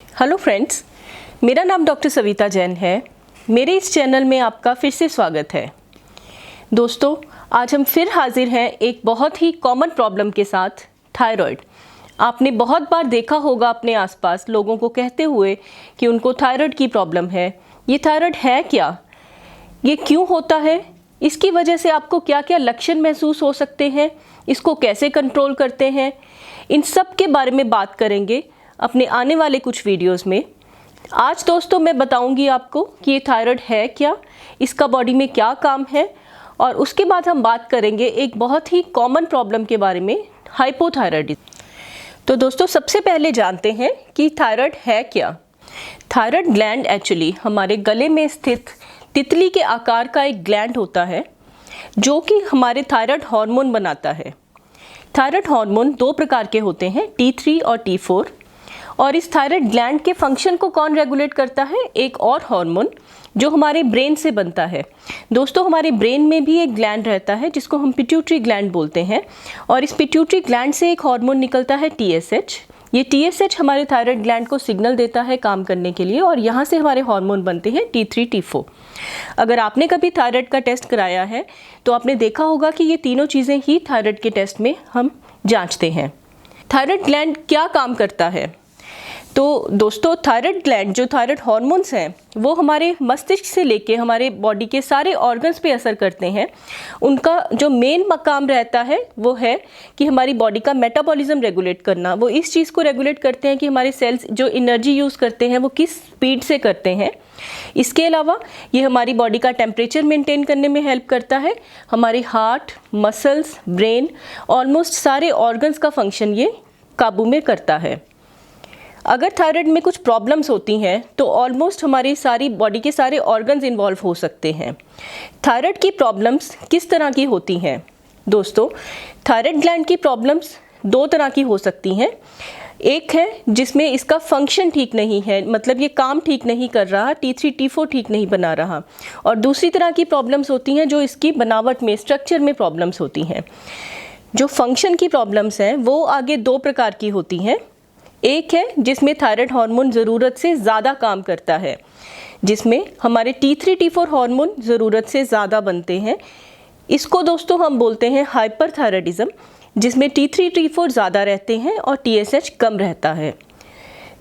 Hello friends, मेरा नाम doctor Savita Jain है। मेरे इस चैनल में आपका फिर से स्वागत है। दोस्तों, आज हम फिर हाजिर हैं एक बहुत ही कॉमन प्रॉब्लम के साथ, थायराइड। आपने बहुत बार देखा होगा अपने आसपास लोगों को कहते हुए कि उनको थायराइड की प्रॉब्लम है। ये थायराइड है क्या? ये क्यों होता है? इसकी वजह से आपको क्या क्या लक्षण महसूस हो सकते हैं? इसको कैसे कंट्रोल करते हैं? इन सब के बारे में बात करेंगे अपने आने वाले कुछ वीडियोस में। आज दोस्तों मैं बताऊंगी आपको कि ये थायराइड है क्या, इसका बॉडी में क्या काम है, और उसके बाद हम बात करेंगे एक बहुत ही कॉमन प्रॉब्लम के बारे में, हाइपोथायराइडिज्म। तो दोस्तों सबसे पहले जानते हैं कि थायराइड है क्या। थायराइड ग्लैंड एक्चुअली हमारे गले में स्थित तितली के आकार का एक ग्लैंड होता है जो कि हमारे थायराइड हार्मोन बनाता है। थायराइड हार्मोन दो प्रकार के होते हैं, T3 और T4। और इस थायराइड ग्लैंड के फंक्शन को कौन रेगुलेट करता है? एक और हार्मोन जो हमारे ब्रेन से बनता है। दोस्तों, हमारे ब्रेन में भी एक ग्लैंड रहता है जिसको हम पिट्यूटरी ग्लैंड बोलते हैं, और इस पिट्यूटरी ग्लैंड से एक हार्मोन निकलता है TSH। ये TSH हमारे थायराइड ग्लैंड को सिग्नल देता है काम करने के लिए, और यहाँ से हमारे हार्मोन बनते हैं T3, T4। अगर आपने कभी थायराइड का टेस्ट कराया है तो आपने देखा होगा कि ये तीनों चीज़ें ही थायराइड के टेस्ट में हम जांचते हैं। थायराइड ग्लैंड क्या काम करता है? तो दोस्तों, थायराइड ग्लैंड जो थायराइड हार्मोन्स हैं वो हमारे मस्तिष्क से लेके हमारे बॉडी के सारे ऑर्गन्स पे असर करते हैं। उनका जो मेन मकाम रहता है वो है कि हमारी बॉडी का मेटाबॉलिज्म रेगुलेट करना। वो इस चीज़ को रेगुलेट करते हैं कि हमारे सेल्स जो एनर्जी यूज़ करते हैं वो किस स्पीड से करते हैं। इसके अलावा ये हमारी बॉडी का टेम्परेचर मेंटेन करने में हेल्प करता है। हमारे हार्ट, मसल्स, ब्रेन, ऑलमोस्ट सारे ऑर्गन्स का फंक्शन ये काबू में करता है। अगर थायराइड में कुछ प्रॉब्लम्स होती हैं तो ऑलमोस्ट हमारी सारी बॉडी के सारे ऑर्गन्स इन्वॉल्व हो सकते हैं। थायराइड की प्रॉब्लम्स किस तरह की होती हैं? दोस्तों, थायराइड ग्लैंड की प्रॉब्लम्स दो तरह की हो सकती हैं। एक है जिसमें इसका फंक्शन ठीक नहीं है, मतलब ये काम ठीक नहीं कर रहा, T3, T4 ठीक नहीं बना रहा। और दूसरी तरह की प्रॉब्लम्स होती हैं जो इसकी बनावट में, स्ट्रक्चर में प्रॉब्लम्स होती हैं। जो फंक्शन की प्रॉब्लम्स हैं वो आगे दो प्रकार की होती हैं। एक है जिसमें थायराइड हार्मोन ज़रूरत से ज़्यादा काम करता है, जिसमें हमारे T3, T4 हार्मोन ज़रूरत से ज़्यादा बनते हैं। इसको दोस्तों हम बोलते हैं हाइपरथायराइडिज्म, जिसमें T3, T4 ज़्यादा रहते हैं और TSH कम रहता है।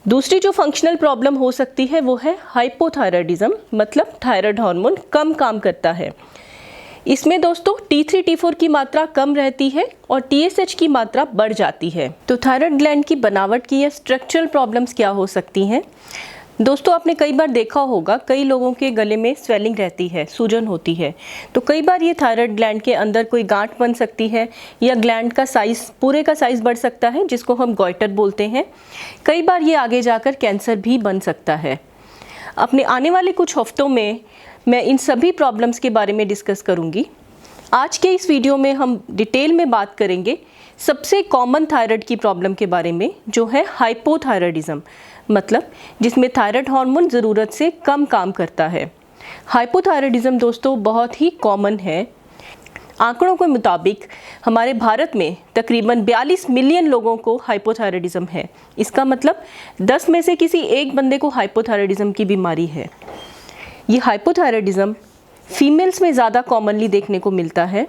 दूसरी जो फंक्शनल प्रॉब्लम हो सकती है वो है हाइपोथायराइडिज्म, मतलब थायराइड हार्मोन कम काम करता है। इसमें दोस्तों T3, T4 की मात्रा कम रहती है और TSH की मात्रा बढ़ जाती है। तो थायराइड ग्लैंड की बनावट की या स्ट्रक्चरल प्रॉब्लम्स क्या हो सकती हैं? दोस्तों, आपने कई बार देखा होगा कई लोगों के गले में स्वेलिंग रहती है, सूजन होती है। तो कई बार ये थायराइड ग्लैंड के अंदर कोई गांठ बन सकती है, या ग्लैंड का साइज़, पूरे का साइज़ बढ़ सकता है, जिसको हम गॉइटर बोलते हैं। कई बार ये आगे जाकर कैंसर भी बन सकता है। अपने आने वाले कुछ हफ्तों में मैं इन सभी प्रॉब्लम्स के बारे में डिस्कस करूंगी। आज के इस वीडियो में हम डिटेल में बात करेंगे सबसे कॉमन थायराइड की प्रॉब्लम के बारे में, जो है हाइपोथायराइडिज्म, मतलब जिसमें थायराइड हार्मोन ज़रूरत से कम काम करता है। हाइपोथायराइडिज्म दोस्तों बहुत ही कॉमन है। आंकड़ों के मुताबिक हमारे भारत में तकरीबन 42 मिलियन लोगों को हाइपोथायराइडिज्म है। इसका मतलब 10 में से किसी एक बंदे को हाइपोथायराइडिज्म की बीमारी है। ये हाइपोथायराइडिज्म फीमेल्स में ज़्यादा कॉमनली देखने को मिलता है।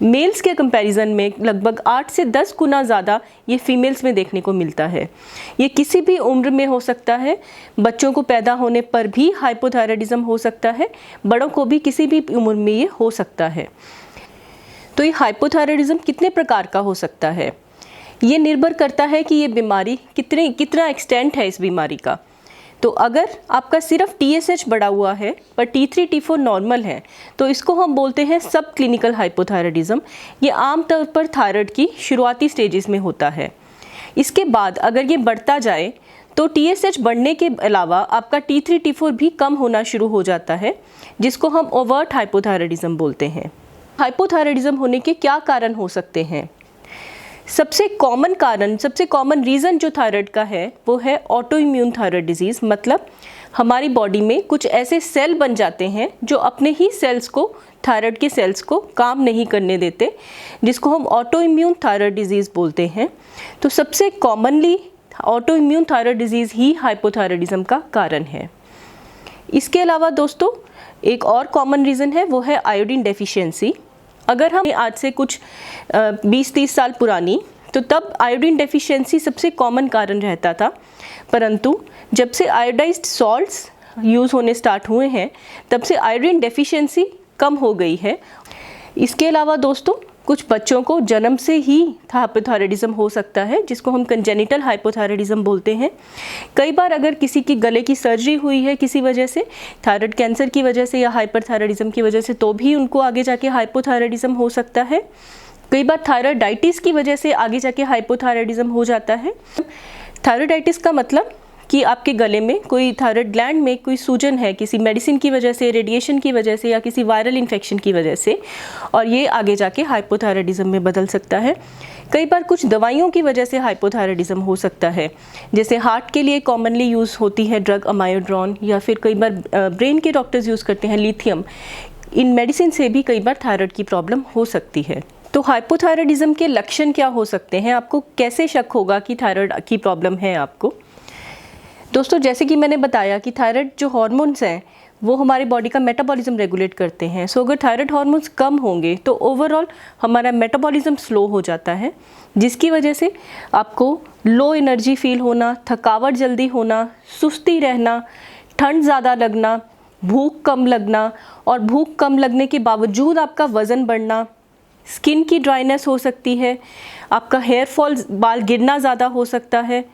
मेल्स के कंपैरिजन में लगभग 8 से 10 गुना ज़्यादा ये फीमेल्स में देखने को मिलता है। ये किसी भी उम्र में हो सकता है। बच्चों को पैदा होने पर भी हाइपोथायराइडिज्म हो सकता है, बड़ों को भी किसी भी उम्र में ये हो सकता है। तो ये हाइपोथायराइडिज्म कितने प्रकार का हो सकता है? ये निर्भर करता है कि ये बीमारी कितना एक्सटेंट है इस बीमारी का। तो अगर आपका सिर्फ TSH बढ़ा हुआ है पर T3, T4 नॉर्मल है तो इसको हम बोलते हैं सब क्लिनिकल हाइपोथायराइडिज्म। ये आमतौर पर थायराइड की शुरुआती स्टेजेस में होता है। इसके बाद अगर ये बढ़ता जाए तो TSH बढ़ने के अलावा आपका T3, T4 भी कम होना शुरू हो जाता है, जिसको हम ओवर्ट हाइपोथायराइडिज्म बोलते हैं। हाइपोथायराइडिज्म होने के क्या कारण हो सकते हैं? सबसे कॉमन कारण, सबसे कॉमन रीज़न जो थायराइड का है वो है ऑटो इम्यून थायराइड डिजीज़, मतलब हमारी बॉडी में कुछ ऐसे सेल बन जाते हैं जो अपने ही सेल्स को, थायराइड के सेल्स को काम नहीं करने देते, जिसको हम ऑटो इम्यून थायराइड डिजीज़ बोलते हैं। तो सबसे commonly autoimmune thyroid disease ही हाइपोथायराइडिज्म का कारण है। इसके अलावा दोस्तों एक और कॉमन रीज़न है, वो है आयोडीन डेफिशिएंसी। अगर हम आज से कुछ 20-30 साल पुरानी, तो तब आयोडीन डेफिशिएंसी सबसे कॉमन कारण रहता था, परंतु जब से आयोडाइज्ड सॉल्ट्स यूज़ होने स्टार्ट हुए हैं तब से आयोडीन डेफिशिएंसी कम हो गई है। इसके अलावा दोस्तों कुछ बच्चों को जन्म से ही हाइपोथायराइडिज्म हो सकता है, जिसको हम कंजेनिटल हाइपोथायराइडिज्म बोलते हैं। कई बार अगर किसी की गले की सर्जरी हुई है किसी वजह से, थायराइड कैंसर की वजह से या हाइपरथायराइडिज्म की वजह से, तो भी उनको आगे जाके हाइपोथायराइडिज्म हो सकता है। कई बार थायराइडाइटिस की वजह से आगे जाके हाइपोथायराइडिज्म हो जाता है। थायराइडाइटिस का मतलब कि आपके गले में कोई थायराइड ग्लैंड में कोई सूजन है किसी मेडिसिन की वजह से, रेडिएशन की वजह से या किसी वायरल इन्फेक्शन की वजह से, और ये आगे जाके हाइपोथायराइडिज्म में बदल सकता है। कई बार कुछ दवाइयों की वजह से हाइपोथायराइडिज्म हो सकता है, जैसे हार्ट के लिए कॉमनली यूज़ होती है ड्रग अमायोड्रॉन, या फिर कई बार ब्रेन के डॉक्टर्स यूज़ करते हैं लिथियम। इन मेडिसिन से भी कई बार थायराइड की प्रॉब्लम हो सकती है। तो हाइपोथायराइडिज्म के लक्षण क्या हो सकते हैं? आपको कैसे शक होगा कि थायराइड की प्रॉब्लम है आपको? दोस्तों जैसे कि मैंने बताया कि थायराइड जो हार्मोन्स हैं वो हमारी बॉडी का मेटाबॉलिज्म रेगुलेट करते हैं। सो अगर थायराइड हार्मोन्स कम होंगे तो ओवरऑल हमारा मेटाबॉलिज्म स्लो हो जाता है, जिसकी वजह से आपको लो एनर्जी फील होना, थकावट जल्दी होना, सुस्ती रहना, ठंड ज़्यादा लगना, भूख कम लगना, और भूख कम लगने के बावजूद आपका वज़न बढ़ना, स्किन की ड्राइनेस हो सकती है, आपका हेयर फॉल, बाल गिरना ज़्यादा हो सकता है,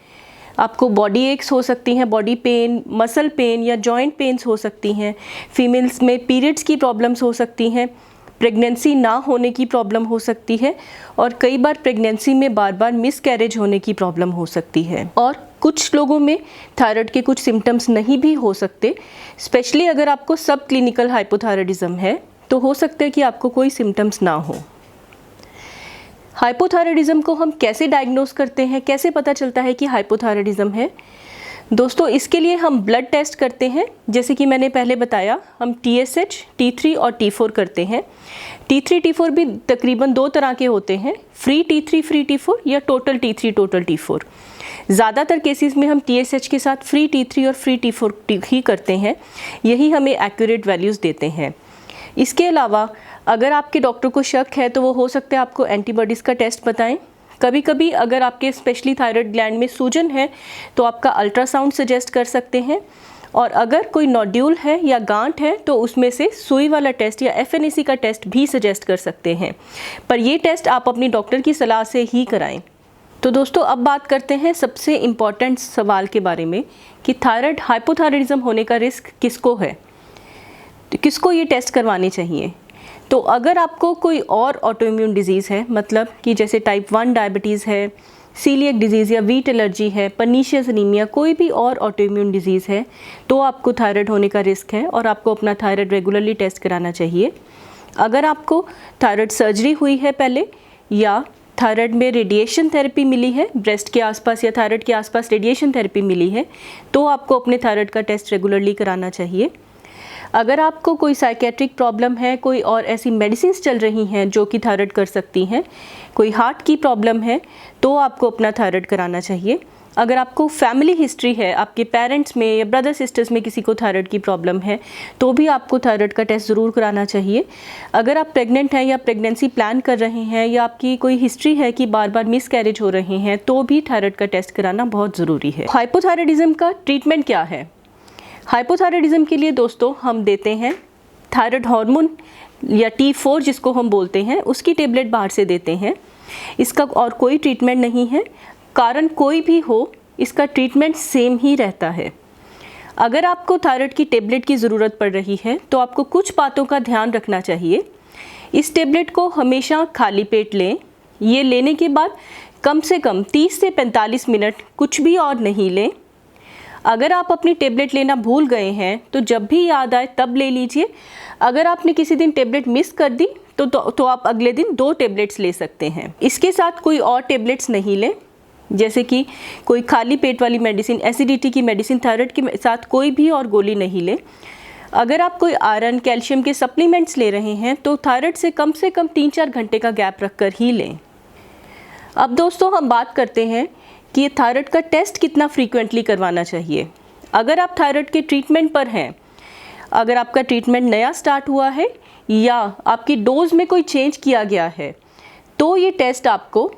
आपको बॉडी एक्स हो सकती हैं, बॉडी पेन, मसल पेन या जॉइंट पेन्स हो सकती हैं, फीमेल्स में पीरियड्स की प्रॉब्लम्स हो सकती हैं, प्रेगनेंसी ना होने की प्रॉब्लम हो सकती है, और कई बार प्रेगनेंसी में बार बार मिसकैरेज होने की प्रॉब्लम हो सकती है। और कुछ लोगों में थायराइड के कुछ सिम्टम्स नहीं भी हो सकते, स्पेशली अगर आपको सब क्लिनिकल हाइपोथायराइडिज्म है तो हो सकता है कि आपको कोई सिम्टम्स ना हो। हाइपोथायराइडिज्म को हम कैसे डायग्नोस करते हैं, कैसे पता चलता है कि हाइपोथायराइडिज्म है? दोस्तों इसके लिए हम ब्लड टेस्ट करते हैं, जैसे कि मैंने पहले बताया, हम TSH, T3 और T4 करते हैं। T3 T4 भी तकरीबन 2 तरह के होते हैं, फ्री T3 फ्री T4 या टोटल T3 टोटल T4। ज़्यादातर केसेस में हम TSH के साथ फ्री T3 और फ्री T4 ही करते हैं, यही हमें एक्यूरेट वैल्यूज़ देते हैं। इसके अलावा अगर आपके डॉक्टर को शक है तो वो हो सकता है आपको एंटीबॉडीज़ का टेस्ट बताएं। कभी कभी अगर आपके स्पेशली थायराइड ग्लैंड में सूजन है तो आपका अल्ट्रासाउंड सजेस्ट कर सकते हैं, और अगर कोई नोड्यूल है या गांठ है तो उसमें से सुई वाला टेस्ट या FNAC का टेस्ट भी सजेस्ट कर सकते हैं, पर ये टेस्ट आप अपनी डॉक्टर की सलाह से ही कराएं। तो दोस्तों अब बात करते हैं सबसे इम्पॉर्टेंट सवाल के बारे में कि थायराइड हाइपोथायराइडिज्म होने का रिस्क किसको है, तो किसको ये टेस्ट करवाने चाहिए। तो अगर आपको कोई और ऑटोइम्यून डिजीज़ है, मतलब कि जैसे टाइप 1 डायबिटीज़ है, सीलिएक डिजीज़ या वीट एलर्जी है, पर्नीशियस एनीमिया, कोई भी और ऑटोइम्यून डिजीज़ है, तो आपको थायराइड होने का रिस्क है और आपको अपना थायराइड रेगुलरली टेस्ट कराना चाहिए। अगर आपको थायराइड सर्जरी हुई है पहले, या थायराइड में रेडिएशन थेरेपी मिली है, ब्रेस्ट के आसपास या थायराइड के आसपास रेडिएशन थेरेपी मिली है, तो आपको अपने थायराइड का टेस्ट रेगुलरली कराना चाहिए। अगर आपको कोई साइकेट्रिक प्रॉब्लम है, कोई और ऐसी मेडिसिन्स चल रही हैं जो कि थायराइड कर सकती हैं, कोई हार्ट की प्रॉब्लम है, तो आपको अपना थायराइड कराना चाहिए। अगर आपको फैमिली हिस्ट्री है, आपके पेरेंट्स में या ब्रदर सिस्टर्स में किसी को थायराइड की प्रॉब्लम है, तो भी आपको थायराइड का टेस्ट ज़रूर कराना चाहिए। अगर आप प्रेग्नेंट हैं या प्रेगनेंसी प्लान कर रहे हैं, या आपकी कोई हिस्ट्री है कि बार बार मिसकैरेज हो रहे हैं, तो भी थायराइड का टेस्ट कराना बहुत ज़रूरी है। हाइपोथायराइडिज्म का ट्रीटमेंट क्या है? हाइपोथायराइडिज्म के लिए दोस्तों हम देते हैं थायराइड हार्मोन या T4 जिसको हम बोलते हैं, उसकी टेबलेट बाहर से देते हैं। इसका और कोई ट्रीटमेंट नहीं है, कारण कोई भी हो इसका ट्रीटमेंट सेम ही रहता है। अगर आपको थायराइड की टेबलेट की ज़रूरत पड़ रही है तो आपको कुछ बातों का ध्यान रखना चाहिए। इस टेबलेट को हमेशा खाली पेट लें। ये लेने के बाद कम से कम 30 से 45 मिनट कुछ भी और नहीं लें। अगर आप अपनी टेबलेट लेना भूल गए हैं तो जब भी याद आए तब ले लीजिए। अगर आपने किसी दिन टेबलेट मिस कर दी तो आप अगले दिन 2 टेबलेट्स ले सकते हैं। इसके साथ कोई और टेबलेट्स नहीं लें, जैसे कि कोई खाली पेट वाली मेडिसिन, एसिडिटी की मेडिसिन, थायराइड के साथ कोई भी और गोली नहीं लें। अगर आप कोई आयरन, कैल्शियम के सप्लीमेंट्स ले रहे हैं तो थायराइड से कम 3-4 घंटे का गैप रखकर ही लें। अब दोस्तों हम बात करते हैं कि ये थायराइड का टेस्ट कितना फ्रीक्वेंटली करवाना चाहिए। अगर आप थायराइड के ट्रीटमेंट पर हैं, अगर आपका ट्रीटमेंट नया स्टार्ट हुआ है या आपकी डोज में कोई चेंज किया गया है, तो ये टेस्ट आपको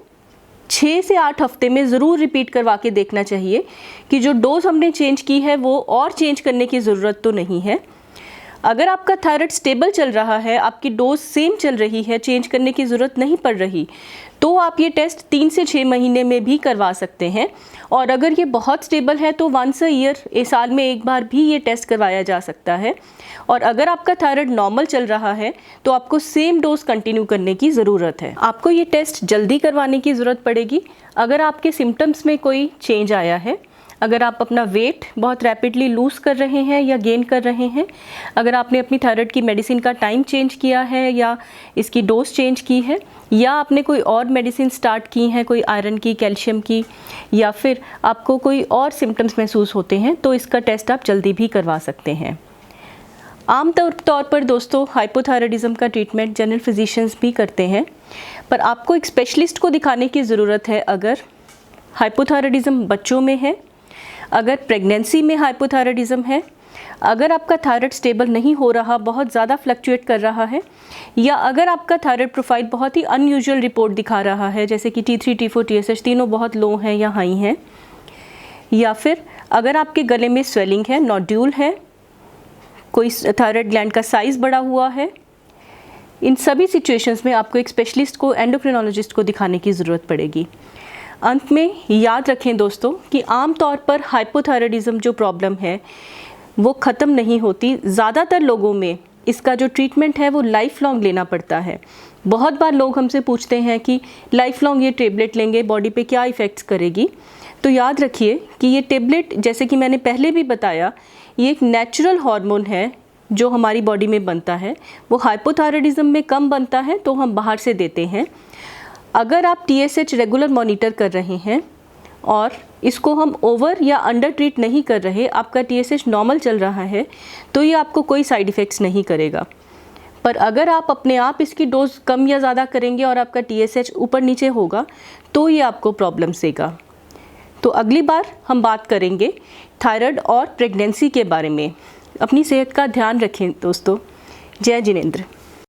6 से 8 हफ्ते में ज़रूर रिपीट करवा के देखना चाहिए कि जो डोज हमने चेंज की है वो और चेंज करने की ज़रूरत तो नहीं है। अगर आपका थायराइड स्टेबल चल रहा है, आपकी डोज सेम चल रही है, चेंज करने की ज़रूरत नहीं पड़ रही, तो आप ये टेस्ट 3 से 6 महीने में भी करवा सकते हैं। और अगर ये बहुत स्टेबल है तो वंस अ ईयर, साल में एक बार भी ये टेस्ट करवाया जा सकता है। और अगर आपका थायराइड नॉर्मल चल रहा है तो आपको सेम डोज कंटिन्यू करने की ज़रूरत है। आपको ये टेस्ट जल्दी करवाने की ज़रूरत पड़ेगी अगर आपके सिम्टम्स में कोई चेंज आया है, अगर आप अपना वेट बहुत रैपिडली लूज़ कर रहे हैं या गेन कर रहे हैं, अगर आपने अपनी थायराइड की मेडिसिन का टाइम चेंज किया है या इसकी डोज चेंज की है, या आपने कोई और मेडिसिन स्टार्ट की हैं, कोई आयरन की, कैल्शियम की, या फिर आपको कोई और सिम्टम्स महसूस होते हैं, तो इसका टेस्ट आप जल्दी भी करवा सकते हैं। आम तौर पर दोस्तों हाइपोथायराइडिज्म का ट्रीटमेंट जनरल फिजिशियंस भी करते हैं, पर आपको एक स्पेशलिस्ट को दिखाने की ज़रूरत है अगर हाइपोथायराइडिज्म बच्चों में है, अगर प्रेगनेंसी में हाइपोथायराइडिज्म है, अगर आपका थायराइड स्टेबल नहीं हो रहा, बहुत ज़्यादा फ्लक्चुएट कर रहा है, या अगर आपका थायराइड प्रोफाइल बहुत ही अनयूजुअल रिपोर्ट दिखा रहा है, जैसे कि T3, T4, TSH तीनों बहुत लो हैं या हाई हैं, या फिर अगर आपके गले में स्वेलिंग है, नोड्यूल है, कोई थायराइड ग्लैंड का साइज़ बड़ा हुआ है, इन सभी सिचुएशंस में आपको एक स्पेशलिस्ट को, एंडोक्रिनोलॉजिस्ट को दिखाने की ज़रूरत पड़ेगी। अंत में याद रखें दोस्तों कि आम तौर पर हाइपोथायराइडिज्म जो प्रॉब्लम है वो ख़त्म नहीं होती। ज़्यादातर लोगों में इसका जो ट्रीटमेंट है वो लाइफ लॉन्ग लेना पड़ता है। बहुत बार लोग हमसे पूछते हैं कि लाइफ लॉन्ग ये टेबलेट लेंगे बॉडी पे क्या इफ़ेक्ट्स करेगी। तो याद रखिए कि ये टेबलेट, जैसे कि मैंने पहले भी बताया, ये एक नेचुरल हार्मोन है जो हमारी बॉडी में बनता है। वो हाइपोथायराइडिज्म में कम बनता है तो हम बाहर से देते हैं। अगर आप TSH रेगुलर मॉनिटर कर रहे हैं और इसको हम ओवर या अंडर ट्रीट नहीं कर रहे, आपका TSH नॉर्मल चल रहा है, तो ये आपको कोई साइड इफ़ेक्ट्स नहीं करेगा। पर अगर आप अपने आप इसकी डोज कम या ज़्यादा करेंगे और आपका TSH ऊपर नीचे होगा तो ये आपको प्रॉब्लम्स देगा। तो अगली बार हम बात करेंगे थायराइड और प्रेगनेंसी के बारे में। अपनी सेहत का ध्यान रखें दोस्तों। जय जिनेंद्र।